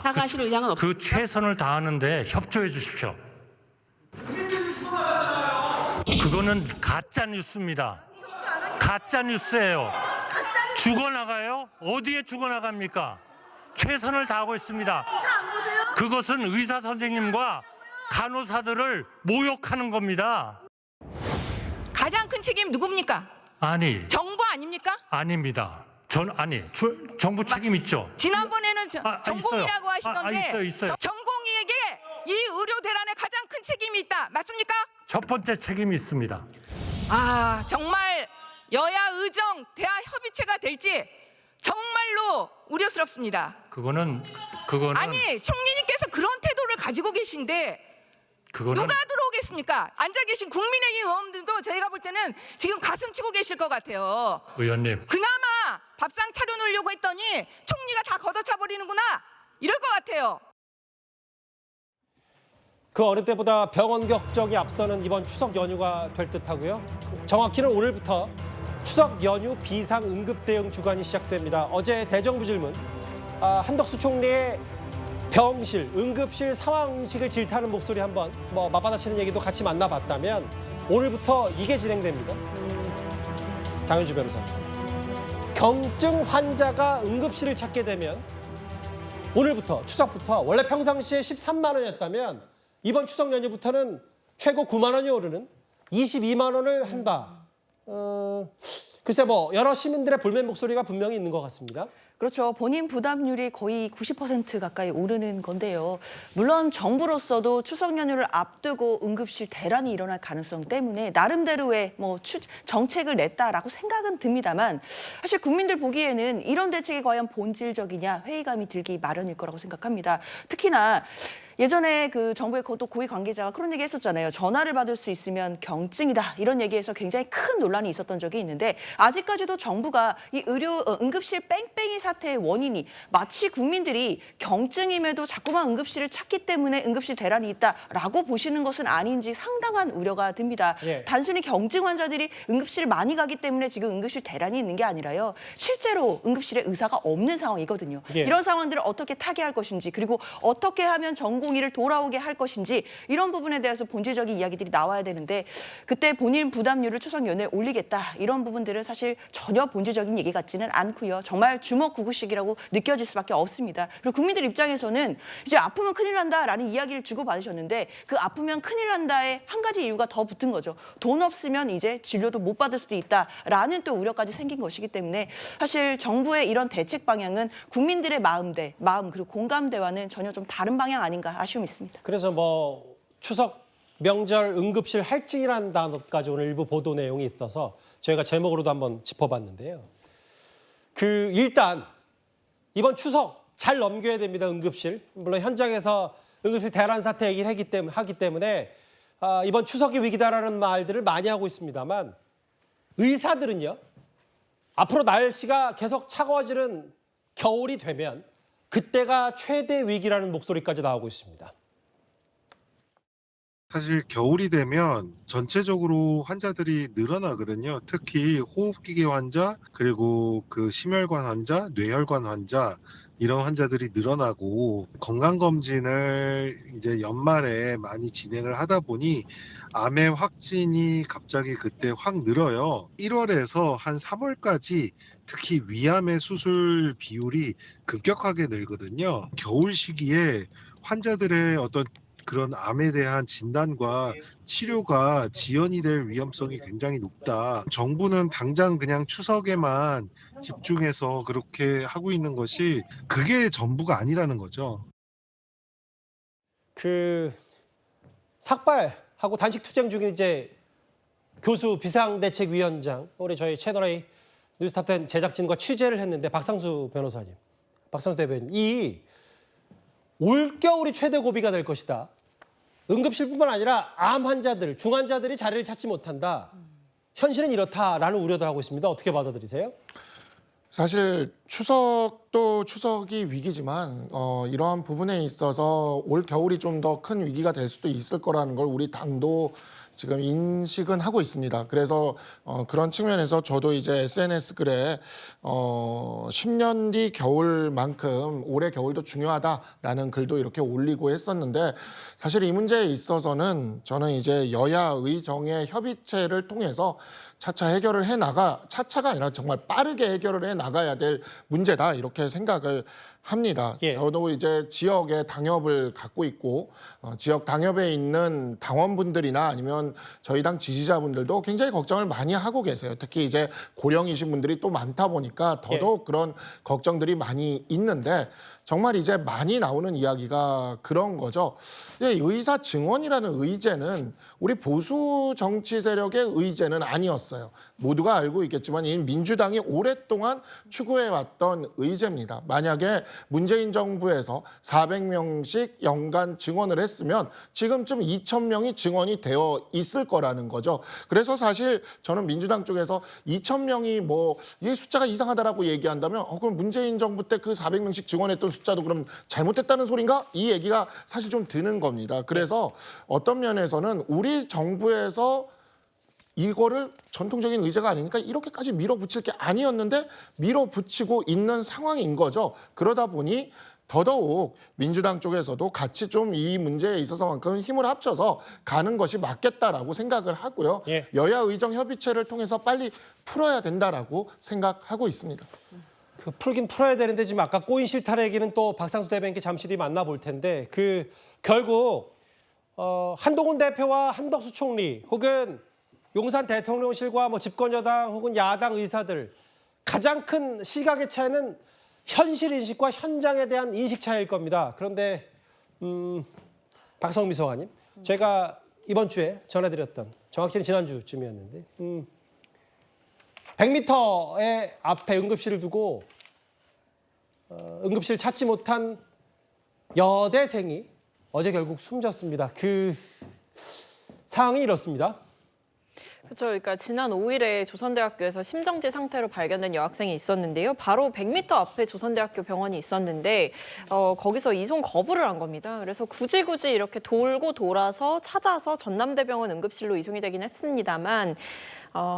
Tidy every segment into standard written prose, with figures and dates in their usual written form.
사과하실 의향은 없습니까? 그 최선을 다하는데 협조해 주십시오. 그거는 가짜 뉴스입니다. 가짜 뉴스예요. 죽어나가요? 어디에 죽어나갑니까? 최선을 다하고 있습니다. 그것은 의사 선생님과 간호사들을 모욕하는 겁니다. 가장 큰 책임 누굽니까? 아니, 정부 아닙니까? 아닙니다. 정부 책임 있죠. 지난번에는 전공의라고 있어요. 하시던데 있어요. 전공의에게 이 의료 대란에 가장 큰 책임이 있다. 맞습니까? 첫 번째 책임이 있습니다. 아, 정말 여야 의정 대화 협의체가 될지 정말로 우려스럽습니다. 그거는 아니, 총리님께서 그런 태도를 가지고 계신데 그거는 누가 들어오겠습니까? 앉아 계신 국민의힘 의원들도 저희가 볼 때는 지금 가슴 치고 계실 것 같아요. 의원님, 그나마 밥상 차려놓으려고 했더니 총리가 다 걷어차 버리는구나 이럴 것 같아요. 그 어느 때보다 병원 격정이 앞서는 이번 추석 연휴가 될 듯하고요. 정확히는 오늘부터 추석 연휴 비상 응급 대응 주간이 시작됩니다. 어제 대정부 질문 한덕수 총리의 병실, 응급실 상황 인식을 질타하는 목소리 한번 맞받아치는 얘기도 같이 만나봤다면 오늘부터 이게 진행됩니다. 장현주 변호사. 경증 환자가 응급실을 찾게 되면 오늘부터 추석부터 원래 평상시에 13만 원이었다면 이번 추석 연휴부터는 최고 9만 원이 오르는 22만 원을 한다. 글쎄 여러 시민들의 불만 목소리가 분명히 있는 것 같습니다. 그렇죠. 본인 부담률이 거의 90% 가까이 오르는 건데요. 물론 정부로서도 추석 연휴를 앞두고 응급실 대란이 일어날 가능성 때문에 나름대로의 정책을 냈다라고 생각은 듭니다만 사실 국민들 보기에는 이런 대책이 과연 본질적이냐 회의감이 들기 마련일 거라고 생각합니다. 특히나 예전에 그 정부의 또 고위 관계자가 그런 얘기 했었잖아요. 전화를 받을 수 있으면 경증이다. 이런 얘기에서 굉장히 큰 논란이 있었던 적이 있는데 아직까지도 정부가 이 응급실 뺑뺑이 사태의 원인이 마치 국민들이 경증임에도 자꾸만 응급실을 찾기 때문에 응급실 대란이 있다라고 보시는 것은 아닌지 상당한 우려가 듭니다. 예. 단순히 경증 환자들이 응급실 많이 가기 때문에 지금 응급실 대란이 있는 게 아니라요. 실제로 응급실에 의사가 없는 상황이거든요. 예. 이런 상황들을 어떻게 타개할 것인지 그리고 어떻게 하면 전공의를 돌아오게 할 것인지 이런 부분에 대해서 본질적인 이야기들이 나와야 되는데 그때 본인 부담률을 추석 연휴에 올리겠다 이런 부분들은 사실 전혀 본질적인 얘기 같지는 않고요. 정말 주먹구구식이라고 느껴질 수밖에 없습니다. 그리고 국민들 입장에서는 이제 아프면 큰일 난다라는 이야기를 주고받으셨는데 그 아프면 큰일 난다에 한 가지 이유가 더 붙은 거죠. 돈 없으면 이제 진료도 못 받을 수도 있다라는 또 우려까지 생긴 것이기 때문에 사실 정부의 이런 대책 방향은 국민들의 마음 그리고 공감대와는 전혀 좀 다른 방향 아닌가 아쉬움이 있습니다. 그래서 추석 명절 응급실 할증이라는 단어까지 오늘 일부 보도 내용이 있어서 저희가 제목으로도 한번 짚어봤는데요. 일단 이번 추석 잘 넘겨야 됩니다. 응급실. 물론 현장에서 응급실 대란 사태 얘기를 하기 때문에 이번 추석이 위기다라는 말들을 많이 하고 있습니다만 의사들은요. 앞으로 날씨가 계속 차가워지는 겨울이 되면 그때가 최대 위기라는 목소리까지 나오고 있습니다. 사실 겨울이 되면 전체적으로 환자들이 늘어나거든요. 특히 호흡기계 환자, 그리고 심혈관 환자, 뇌혈관 환자 이런 환자들이 늘어나고 건강검진을 이제 연말에 많이 진행을 하다 보니 암의 확진이 갑자기 그때 확 늘어요. 1월에서 한 3월까지 특히 위암의 수술 비율이 급격하게 늘거든요. 겨울 시기에 환자들의 어떤 그런 암에 대한 진단과 치료가 지연이 될 위험성이 굉장히 높다. 정부는 당장 그냥 추석에만 집중해서 그렇게 하고 있는 것이 그게 전부가 아니라는 거죠. 삭발하고 단식 투쟁 중인 이제 교수 비상대책위원장 우리 저희 채널A 뉴스탑10 제작진과 취재를 했는데 박상수 변호사님, 박상수 대변인 이 올겨울이 최대 고비가 될 것이다. 응급실뿐만 아니라 암 환자들, 중환자들이 자리를 찾지 못한다. 현실은 이렇다라는 우려도 하고 있습니다. 어떻게 받아들이세요? 사실 추석도 추석이 위기지만 이러한 부분에 있어서 올 겨울이 좀 더 큰 위기가 될 수도 있을 거라는 걸 우리 당도 지금 인식은 하고 있습니다. 그래서 그런 측면에서 저도 이제 SNS 글에 10년 뒤 겨울만큼 올해 겨울도 중요하다라는 글도 이렇게 올리고 했었는데 사실 이 문제에 있어서는 저는 이제 여야 의정의 협의체를 통해서 차차 해결을 차차가 아니라 정말 빠르게 해결을 해 나가야 될 문제다 이렇게 생각을 합니다. 예. 저도 이제 지역의 당협을 갖고 있고 지역 당협에 있는 당원분들이나 아니면 저희 당 지지자분들도 굉장히 걱정을 많이 하고 계세요. 특히 이제 고령이신 분들이 또 많다 보니까 더더욱 그런 걱정들이 많이 있는데 정말 이제 많이 나오는 이야기가 그런 거죠. 의사 증언이라는 의제는 우리 보수 정치 세력의 의제는 아니었어요. 모두가 알고 있겠지만 이 민주당이 오랫동안 추구해왔던 의제입니다. 만약에 문재인 정부에서 400명씩 연간 증언을 했으면 지금쯤 2,000명이 증언이 되어 있을 거라는 거죠. 그래서 사실 저는 민주당 쪽에서 2,000명이 뭐 이 숫자가 이상하다라고 얘기한다면 그럼 문재인 정부 때 그 400명씩 증언했던 숫자도 그럼 잘못됐다는 소린가? 이 얘기가 사실 좀 드는 겁니다. 그래서 어떤 면에서는 우리 정부에서 이거를 전통적인 의제가 아니니까 이렇게까지 밀어붙일 게 아니었는데 밀어붙이고 있는 상황인 거죠. 그러다 보니 더더욱 민주당 쪽에서도 같이 좀 이 문제에 있어서만큼 힘을 합쳐서 가는 것이 맞겠다라고 생각을 하고요. 예. 여야 의정 협의체를 통해서 빨리 풀어야 된다라고 생각하고 있습니다. 그 풀긴 풀어야 되는데 지금 아까 꼬인 실타래 얘기는 또 박상수 대변인께 잠시 뒤 만나볼 텐데 결국 한동훈 대표와 한덕수 총리 혹은 용산 대통령실과 뭐 집권여당 혹은 야당 의사들 가장 큰 시각의 차이는 현실 인식과 현장에 대한 인식 차이일 겁니다. 그런데 박성미 비서관님, 제가 이번 주에 전해드렸던 정확히는 지난주쯤이었는데 100m의 앞에 응급실을 두고 응급실 찾지 못한 여대생이 어제 결국 숨졌습니다. 그 상황이 이렇습니다. 그렇죠. 그러니까 지난 5일에 조선대학교에서 심정지 상태로 발견된 여학생이 있었는데요. 바로 100m 앞에 조선대학교 병원이 있었는데 거기서 이송 거부를 한 겁니다. 그래서 굳이 이렇게 돌고 돌아서 찾아서 전남대병원 응급실로 이송이 되긴 했습니다만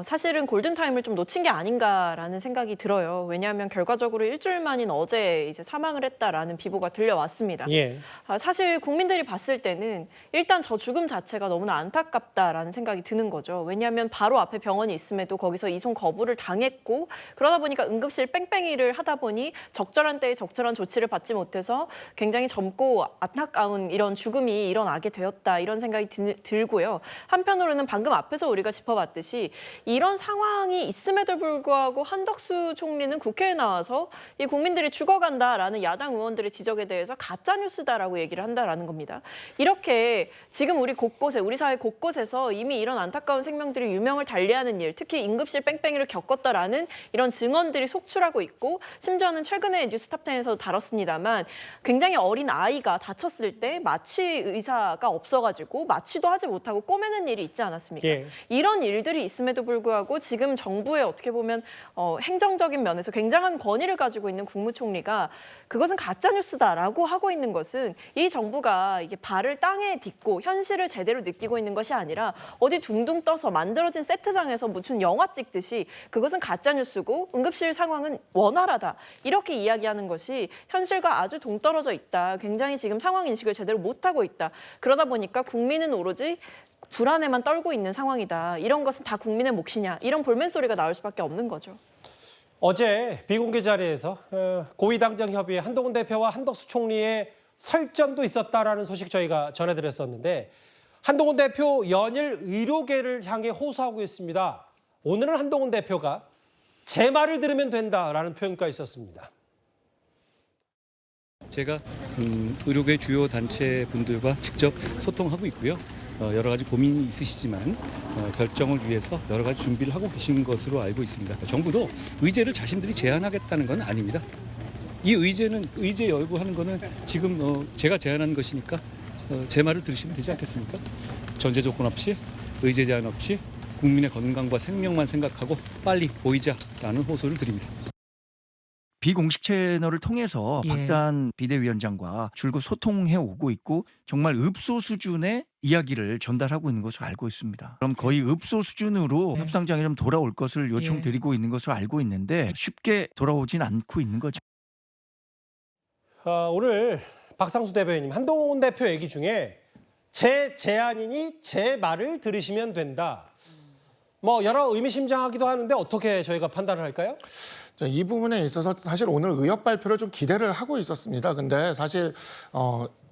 사실은 골든타임을 좀 놓친 게 아닌가라는 생각이 들어요. 왜냐하면 결과적으로 일주일 만인 어제 이제 사망을 했다라는 비보가 들려왔습니다. 예. 사실 국민들이 봤을 때는 일단 저 죽음 자체가 너무나 안타깝다라는 생각이 드는 거죠. 왜냐하면 바로 앞에 병원이 있음에도 거기서 이송 거부를 당했고 그러다 보니까 응급실 뺑뺑이를 하다 보니 적절한 때에 적절한 조치를 받지 못해서 굉장히 젊고 안타까운 이런 죽음이 일어나게 되었다 이런 생각이 들고요. 한편으로는 방금 앞에서 우리가 짚어봤듯이 이런 상황이 있음에도 불구하고 한덕수 총리는 국회에 나와서 이 국민들이 죽어간다라는 야당 의원들의 지적에 대해서 가짜뉴스다라고 얘기를 한다라는 겁니다. 이렇게 지금 우리 사회 곳곳에서 이미 이런 안타까운 생명들이 유명을 달리하는 일, 특히 응급실 뺑뺑이를 겪었다라는 이런 증언들이 속출하고 있고 심지어는 최근에 뉴스탑10에서도 다뤘습니다만 굉장히 어린 아이가 다쳤을 때 마취 의사가 없어가지고 마취도 하지 못하고 꼬매는 일이 있지 않았습니까? 예. 이런 일들이 있음에도 불구하고 지금 정부의 어떻게 보면 행정적인 면에서 굉장한 권위를 가지고 있는 국무총리가 그것은 가짜뉴스다라고 하고 있는 것은 이 정부가 이게 발을 땅에 딛고 현실을 제대로 느끼고 있는 것이 아니라 어디 둥둥 떠서 만들어진 세트장에서 무슨 영화 찍듯이 그것은 가짜뉴스고 응급실 상황은 원활하다 이렇게 이야기하는 것이 현실과 아주 동떨어져 있다. 굉장히 지금 상황 인식을 제대로 못하고 있다. 그러다 보니까 국민은 오로지 불안에만 떨고 있는 상황이다. 이런 것은 다 국민의 몫이냐. 이런 볼멘 소리가 나올 수밖에 없는 거죠. 어제 비공개 자리에서 고위당정협의회 한동훈 대표와 한덕수 총리의 설전도 있었다라는 소식 저희가 전해드렸었는데 한동훈 대표 연일 의료계를 향해 호소하고 있습니다. 오늘은 한동훈 대표가 제 말을 들으면 된다라는 표현까지 있었습니다. 제가 의료계 주요 단체 분들과 직접 소통하고 있고요. 여러 가지 고민이 있으시지만 결정을 위해서 여러 가지 준비를 하고 계신 것으로 알고 있습니다. 정부도 의제를 자신들이 제안하겠다는 건 아닙니다. 이 의제 여부하는 거는 지금 제가 제안한 것이니까 제 말을 들으시면 되지 않겠습니까? 전제 조건 없이 의제 제한 없이 국민의 건강과 생명만 생각하고 빨리 보이자라는 호소를 드립니다. 비공식 채널을 통해서 예. 박단 비대위원장과 줄곧 소통해 오고 있고 정말 읍소 수준의 이야기를 전달하고 있는 것으로 알고 있습니다. 그럼 거의 읍소 수준으로 네. 협상장에 좀 돌아올 것을 요청드리고 있는 것으로 알고 있는데 쉽게 돌아오진 않고 있는 거죠. 오늘 박상수 대변인, 한동훈 대표 얘기 중에 제 제안이니 제 말을 들으시면 된다. 뭐 여러 의미심장하기도 하는데 어떻게 저희가 판단을 할까요? 자, 이 부분에 있어서 사실 오늘 의협 발표를 좀 기대를 하고 있었습니다. 근데 사실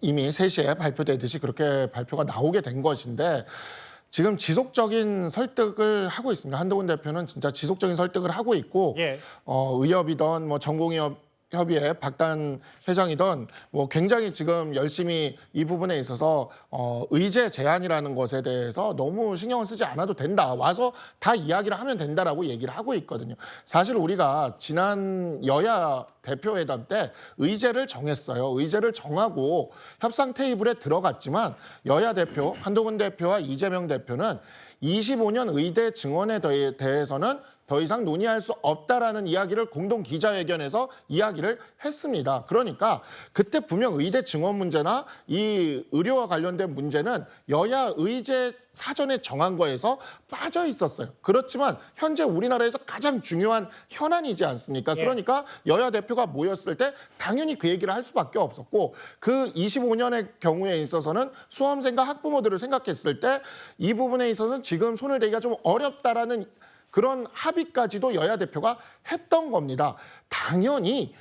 이미 3시에 발표되듯이 그렇게 발표가 나오게 된 것인데 지금 지속적인 설득을 하고 있습니다. 한동훈 대표는 진짜 지속적인 설득을 하고 있고 예. 의협이던 뭐 전공의협의회 박단 회장이던 뭐 굉장히 지금 열심히 이 부분에 있어서 의제 제안이라는 것에 대해서 너무 신경을 쓰지 않아도 된다. 와서 다 이야기를 하면 된다라고 얘기를 하고 있거든요. 사실 우리가 지난 여야 대표회담 때 의제를 정했어요. 의제를 정하고 협상 테이블에 들어갔지만 여야 대표 한동훈 대표와 이재명 대표는 25년 의대 증원에 대해서는 더 이상 논의할 수 없다라는 이야기를 공동 기자회견에서 이야기를 했습니다. 그러니까 그때 분명 의대 증원 문제나 이 의료와 관련된 문제는 여야 의제 사전에 정한 거에서 빠져 있었어요. 그렇지만 현재 우리나라에서 가장 중요한 현안이지 않습니까? 예. 그러니까 여야 대표가 모였을 때 당연히 그 얘기를 할 수밖에 없었고 그 25년의 경우에 있어서는 수험생과 학부모들을 생각했을 때 이 부분에 있어서는 지금 손을 대기가 좀 어렵다라는 그런 합의까지도 여야 대표가 했던 겁니다. 당연히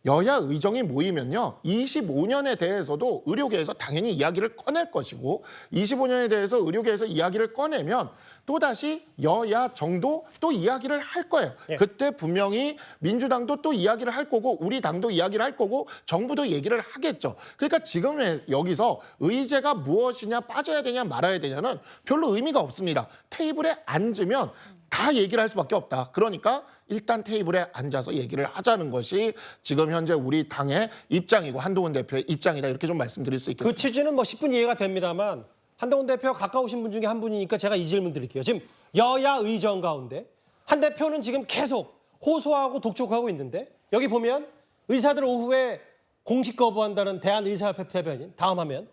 여야 의정이 모이면요. 25년에 대해서도 의료계에서 당연히 이야기를 꺼낼 것이고 25년에 대해서 의료계에서 이야기를 꺼내면 또다시 여야 정도 또 이야기를 할 거예요. 예. 그때 분명히 민주당도 또 이야기를 할 거고 우리 당도 이야기를 할 거고 정부도 얘기를 하겠죠. 그러니까 지금 여기서 의제가 무엇이냐 빠져야 되냐 말아야 되냐는 별로 의미가 없습니다. 테이블에 앉으면 다 얘기를 할 수밖에 없다. 그러니까 일단 테이블에 앉아서 얘기를 하자는 것이 지금 현재 우리 당의 입장이고 한동훈 대표의 입장이다. 이렇게 좀 말씀드릴 수 있겠습니다. 그 취지는 뭐 10분 이해가 됩니다만 한동훈 대표와 가까우신 분 중에 한 분이니까 제가 이 질문 드릴게요. 지금 여야 의정 가운데 한 대표는 지금 계속 호소하고 독촉하고 있는데 여기 보면 의사들 오후에 공식 거부한다는 대한의사협회 대변인 다음 화면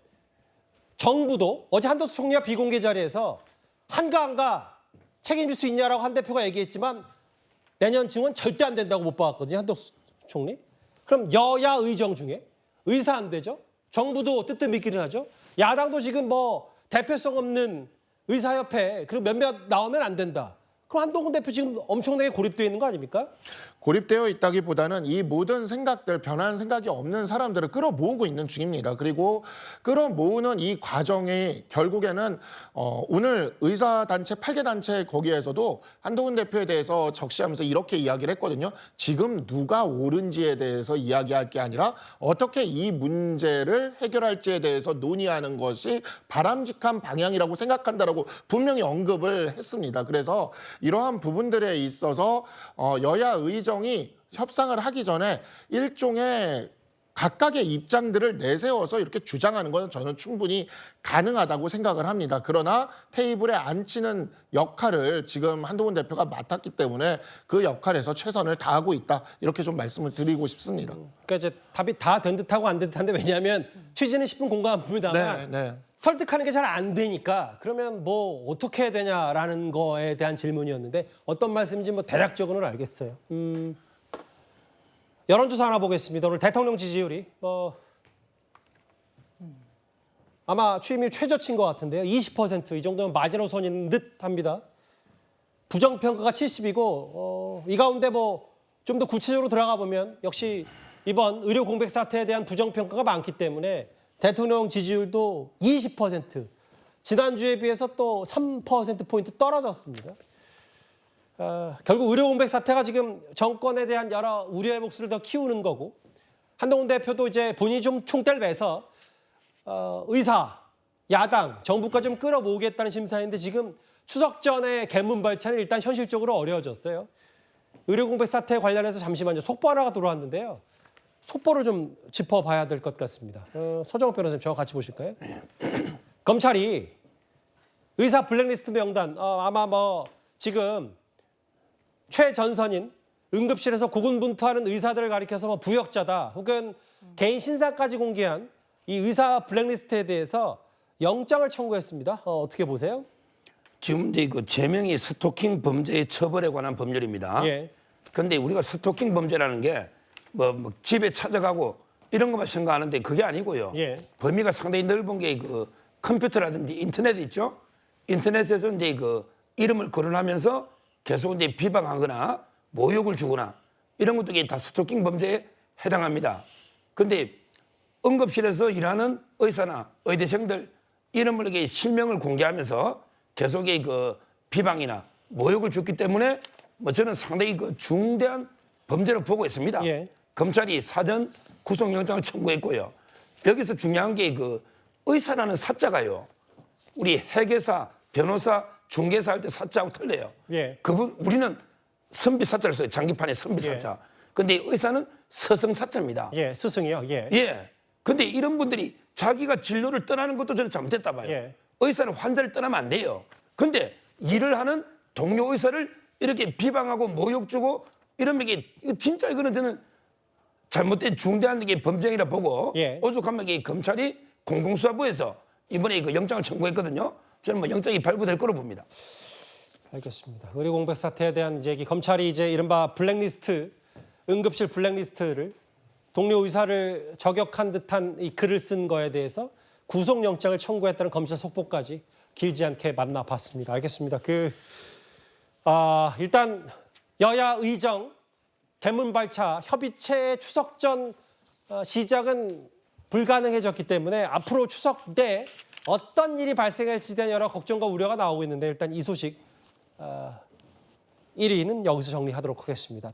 정부도 어제 한덕수 총리와 비공개 자리에서 한가 책임질 수 있냐라고 한 대표가 얘기했지만 내년 증원 절대 안 된다고 못 박았거든요. 한덕수 총리. 그럼 여야 의정 중에 의사 안 되죠? 정부도 뜨뜻미기를 하죠? 야당도 지금 뭐 대표성 없는 의사협회 그리고 몇몇 나오면 안 된다. 그럼 한동훈 대표 지금 엄청나게 고립되어 있는 거 아닙니까? 고립되어 있다기보다는 이 모든 생각들, 변한 생각이 없는 사람들을 끌어모으고 있는 중입니다. 그리고 끌어모으는 이 과정이 결국에는 오늘 의사단체 8개 단체 거기에서도 한동훈 대표에 대해서 적시하면서 이렇게 이야기를 했거든요. 지금 누가 옳은지에 대해서 이야기할 게 아니라 어떻게 이 문제를 해결할지에 대해서 논의하는 것이 바람직한 방향이라고 생각한다라고 분명히 언급을 했습니다. 그래서 이러한 부분들에 있어서 여야 의정이 협상을 하기 전에 일종의 각각의 입장들을 내세워서 이렇게 주장하는 것은 저는 충분히 가능하다고 생각을 합니다. 그러나 테이블에 앉히는 역할을 지금 한동훈 대표가 맡았기 때문에 그 역할에서 최선을 다하고 있다. 이렇게 좀 말씀을 드리고 싶습니다. 그러니까 이제 답이 다 된 듯하고 안 된 듯한데 왜냐하면 취지는 10분 공감합니다만 네. 설득하는 게 잘 안 되니까 그러면 뭐 어떻게 해야 되냐라는 거에 대한 질문이었는데 어떤 말씀인지 뭐 대략적으로는 알겠어요. 여론조사 하나 보겠습니다. 오늘 대통령 지지율이 아마 취임일 최저치인 것 같은데요. 20% 이 정도면 마지노선인 듯합니다. 부정평가가 70이고 이 가운데 뭐 좀 더 구체적으로 들어가 보면 역시 이번 의료 공백 사태에 대한 부정평가가 많기 때문에 대통령 지지율도 20%, 지난주에 비해서 또 3%포인트 떨어졌습니다. 결국 의료 공백 사태가 지금 정권에 대한 여러 우려의 목소리를 더 키우는 거고 한동훈 대표도 이제 본인이 좀 총대를 매서 의사, 야당, 정부까지 좀 끌어모으겠다는 심사인데 지금 추석 전에 개문발차는 일단 현실적으로 어려워졌어요. 의료 공백 사태 관련해서 잠시만요. 속보 하나가 들어왔는데요. 속보를 좀 짚어봐야 될 것 같습니다. 서정욱 변호사님 저와 같이 보실까요? 검찰이 의사 블랙리스트 명단 아마 뭐 지금 최전선인 응급실에서 고군분투하는 의사들을 가리켜서 뭐 부역자다 혹은 개인 신상까지 공개한 이 의사 블랙리스트에 대해서 영장을 청구했습니다. 어떻게 보세요? 지금 이제 그 제명이 스토킹 범죄의 처벌에 관한 법률입니다. 예. 그런데 우리가 스토킹 범죄라는 게 뭐 집에 찾아가고 이런 것만 생각하는데 그게 아니고요. 예. 범위가 상당히 넓은 게 그 컴퓨터라든지 인터넷 있죠. 인터넷에서 이제 그 이름을 거론하면서 계속 이제 비방하거나 모욕을 주거나 이런 것들이 다 스토킹 범죄에 해당합니다. 그런데 응급실에서 일하는 의사나 의대생들 이름을 이렇게 실명을 공개하면서 계속의 그 비방이나 모욕을 줬기 때문에 뭐 저는 상당히 그 중대한 범죄로 보고 있습니다. 예. 검찰이 사전 구속영장을 청구했고요. 여기서 중요한 게 그 의사라는 사자가요. 우리 회계사, 변호사, 중개사 할 때 사자하고 틀려요. 예. 그분 우리는 선비 사자를 써요. 장기판에 선비 사자. 근데 의사는 서성 사자입니다. 예, 스승이요. 예. 예. 근데 이런 분들이 자기가 진로를 떠나는 것도 저는 잘못됐다 봐요. 예. 의사는 환자를 떠나면 안 돼요. 근데 일을 하는 동료 의사를 이렇게 비방하고 모욕 주고 이러면 이게 진짜 이거는 저는 잘못된 중대한 이게 범죄이라 보고 예. 오죽하면 이게 검찰이 공공수사부에서 이번에 그 영장을 청구했거든요. 저는 뭐 영장이 발부될 거로 봅니다. 알겠습니다. 의료 공백 사태에 대한 이제 검찰이 이제 이른바 블랙리스트, 응급실 블랙리스트를 동료 의사를 저격한 듯한 이 글을 쓴 거에 대해서 구속영장을 청구했다는 검찰 속보까지 길지 않게 만나봤습니다. 알겠습니다. 일단 여야 의정 개문발차 협의체 추석 전 시작은 불가능해졌기 때문에 앞으로 추석 때 어떤 일이 발생할지에 대한 여러 걱정과 우려가 나오고 있는데 일단 이 소식 1위는 여기서 정리하도록 하겠습니다.